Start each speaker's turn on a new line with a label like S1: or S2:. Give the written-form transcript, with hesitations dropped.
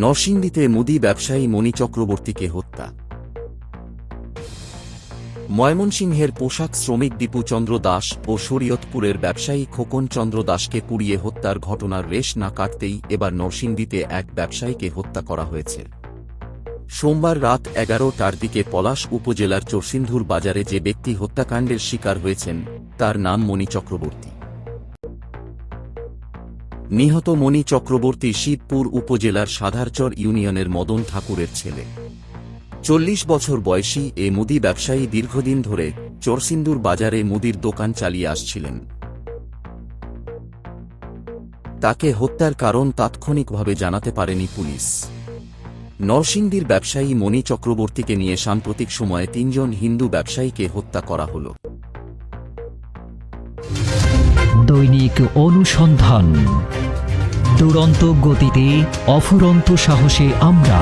S1: নরসিংদীতে মুদি ব্যবসায়ী মণি চক্রবর্তীকে হত্যা। ময়মনসিংহের পোশাক শ্রমিক দীপু চন্দ্র দাস ও শরীয়তপুরের ব্যবসায়ী খোকন চন্দ্র দাসকে পুড়িয়ে হত্যার ঘটনার রেশ না কাটতেই এবার নরসিংদীতে এক ব্যবসায়ীকে হত্যা করা হয়েছে। সোমবার রাত 11টার দিকে পলাশ উপজেলার চরসিন্ধুর বাজারে যে ব্যক্তি হত্যাকাণ্ডের শিকার হয়েছেন তার নাম মণি চক্রবর্তী। নিহত মণি চক্রবর্তী শিবপুর উপজেলার সাধারচর ইউনিয়নের মদন ঠাকুরের ছেলে। 40 বছর বয়সী এ মুদি ব্যবসায়ী দীর্ঘদিন ধরে চরসিন্দুর বাজারে মুদির দোকান চালিয়ে আসছিলেন। তাকে হত্যার কারণ তাৎক্ষণিকভাবে জানাতে পারেনি পুলিশ। নরসিংদীর ব্যবসায়ী মণি চক্রবর্তীকে নিয়ে সাম্প্রতিক সময়ে 3 জন হিন্দু ব্যবসায়ীকে হত্যা করা হল।
S2: দৈনিক অনুসন্ধান, দুরন্ত গতিতে অফুরন্ত সাহসে আমরা।